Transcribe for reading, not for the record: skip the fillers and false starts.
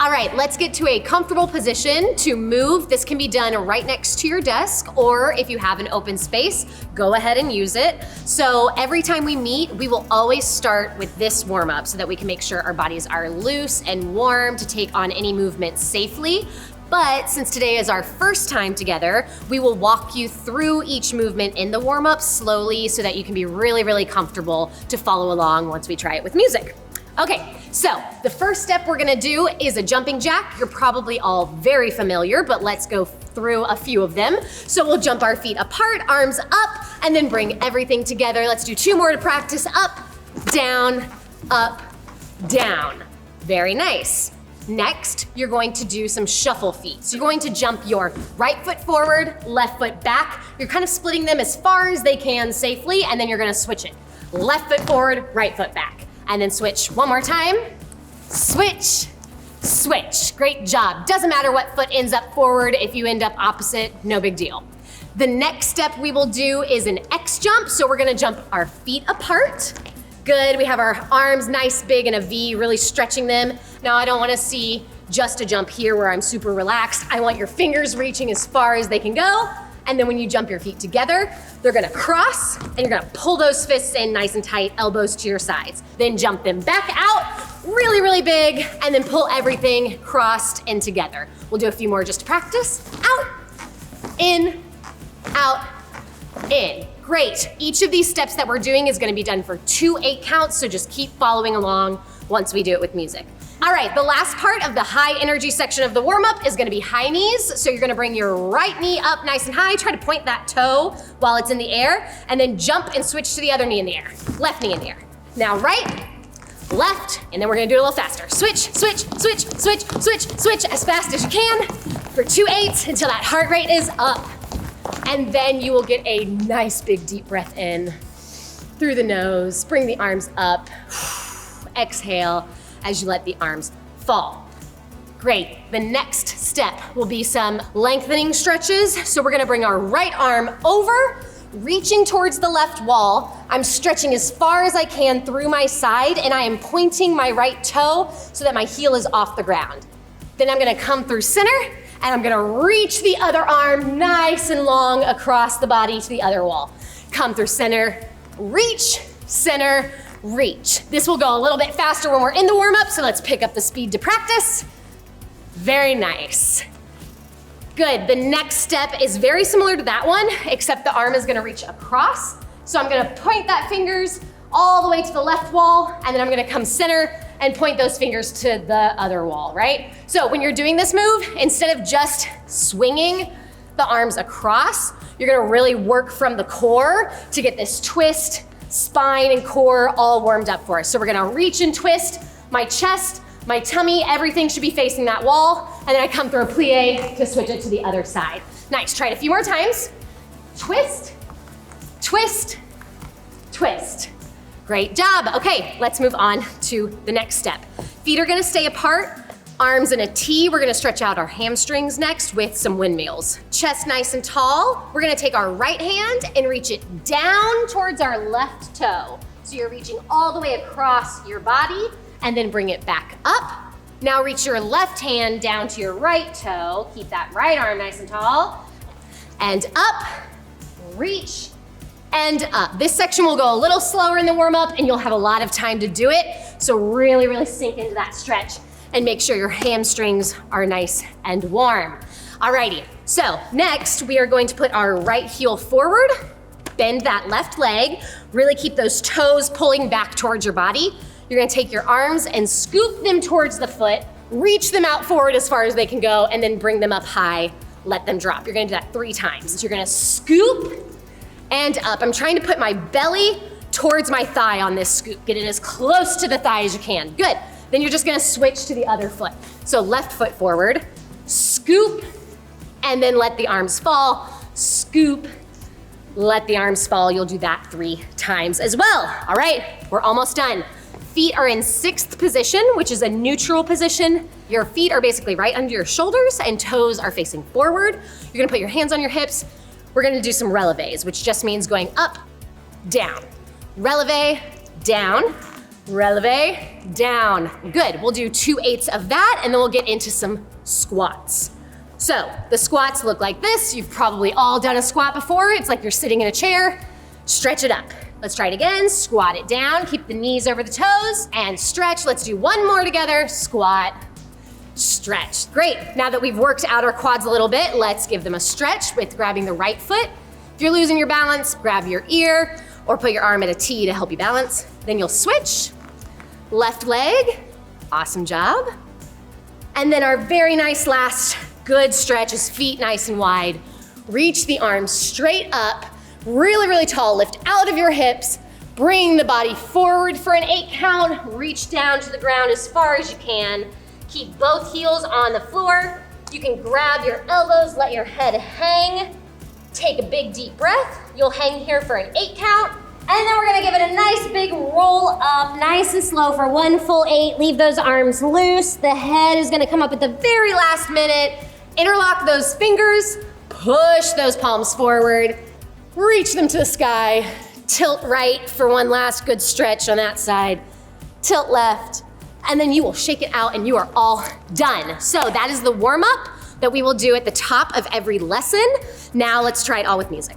All right, let's get to a comfortable position to move. This can be done right next to your desk, or if you have an open space, go ahead and use it. So every time we meet, we will always start with this warm up so that we can make sure our bodies are loose and warm to take on any movement safely. But since today is our first time together, we will walk you through each movement in the warm up slowly so that you can be really, really comfortable to follow along once we try it with music. Okay, so the first step we're gonna do is a jumping jack. You're probably all very familiar, but let's go through a few of them. So we'll jump our feet apart, arms up, and then bring everything together. Let's do 2 more to practice. Up, down, down. Very nice. Next, you're going to do some shuffle feet. So you're going to jump your right foot forward, left foot back. You're kind of splitting them as far as they can safely, and then you're gonna switch it. Left foot forward, right foot back. And then switch one more time. Switch, switch. Great job. Doesn't matter what foot ends up forward. If you end up opposite, no big deal. The next step we will do is an X jump. So we're gonna jump our feet apart. Good, we have our arms nice, big in a V, really stretching them. Now I don't wanna see just a jump here where I'm super relaxed. I want your fingers reaching as far as they can go. And then when you jump your feet together, they're gonna cross and you're gonna pull those fists in nice and tight, elbows to your sides. Then jump them back out, really, really big, and then pull everything crossed and together. We'll do a few more just to practice. Out, in, Great. Each of these steps that we're doing is gonna be done for 2 8 counts, so just keep following along once we do it with music. All right, the last part of the high energy section of the warm-up is gonna be high knees. So you're gonna bring your right knee up nice and high, try to point that toe while it's in the air, and then jump and switch to the other knee in the air. Left knee in the air. Now right, left, and then we're gonna do it a little faster. Switch, switch, switch, switch, switch, switch as fast as you can for 2 8s until that heart rate is up. And then you will get a nice big deep breath in through the nose, bring the arms up, exhale as you let the arms fall. Great, the next step will be some lengthening stretches. So we're gonna bring our right arm over, reaching towards the left wall. I'm stretching as far as I can through my side, and I am pointing my right toe so that my heel is off the ground. Then I'm gonna come through center, and I'm gonna reach the other arm nice and long across the body to the other wall. Come through center, reach, center, reach. This will go a little bit faster when we're in the warm-up, so let's pick up the speed to practice. Very nice. Good, the next step is very similar to that one, except the arm is gonna reach across. So I'm gonna point that fingers all the way to the left wall, and then I'm gonna come center and point those fingers to the other wall, right? So when you're doing this move, instead of just swinging the arms across, you're gonna really work from the core to get this twist, spine and core all warmed up for us. So we're gonna reach and twist. My chest, my tummy, everything should be facing that wall. And then I come through a plie to switch it to the other side. Nice, try it a few more times. Twist, twist, twist. Great job. Okay, let's move on to the next step. Feet are gonna stay apart, arms in a T. We're gonna stretch out our hamstrings next with some windmills. Chest nice and tall. We're gonna take our right hand and reach it down towards our left toe. So you're reaching all the way across your body and then bring it back up. Now reach your left hand down to your right toe. Keep that right arm nice and tall. And up, reach, and up. This section will go a little slower in the warm-up and you'll have a lot of time to do it. So really, really sink into that stretch and make sure your hamstrings are nice and warm. Alrighty, so next we are going to put our right heel forward, bend that left leg, really keep those toes pulling back towards your body. You're gonna take your arms and scoop them towards the foot, reach them out forward as far as they can go, and then bring them up high, let them drop. You're gonna do that 3 times. So you're gonna scoop and up. I'm trying to put my belly towards my thigh on this scoop. Get it as close to the thigh as you can. Good. Then you're just gonna switch to the other foot. So left foot forward, scoop, and then let the arms fall. Scoop, let the arms fall. You'll do that 3 times as well. All right, we're almost done. Feet are in 6th position, which is a neutral position. Your feet are basically right under your shoulders and toes are facing forward. You're gonna put your hands on your hips. We're gonna do some releves, which just means going up, down. Releve, down, releve, down. Good, we'll do 2/8 of that and then we'll get into some squats. So the squats look like this. You've probably all done a squat before. It's like you're sitting in a chair. Stretch it up. Let's try it again. Squat it down, keep the knees over the toes and stretch. Let's do one more together. Squat, stretch. Great, now that we've worked out our quads a little bit, let's give them a stretch with grabbing the right foot. If you're losing your balance, grab your ear or put your arm at a T to help you balance. Then you'll switch. Left leg, awesome job. And then our very nice last good stretch is feet nice and wide. Reach the arms straight up, really, really tall. Lift out of your hips, bring the body forward for an 8 count. Reach down to the ground as far as you can. Keep both heels on the floor. You can grab your elbows, let your head hang. Take a big deep breath. You'll hang here for an 8 count. And then we're gonna give it a nice big roll up, nice and slow for 1 full 8. Leave those arms loose. The head is gonna come up at the very last minute. Interlock those fingers, push those palms forward, reach them to the sky, tilt right for one last good stretch on that side, tilt left, and then you will shake it out and you are all done. So that is the warm up that we will do at the top of every lesson. Now let's try it all with music.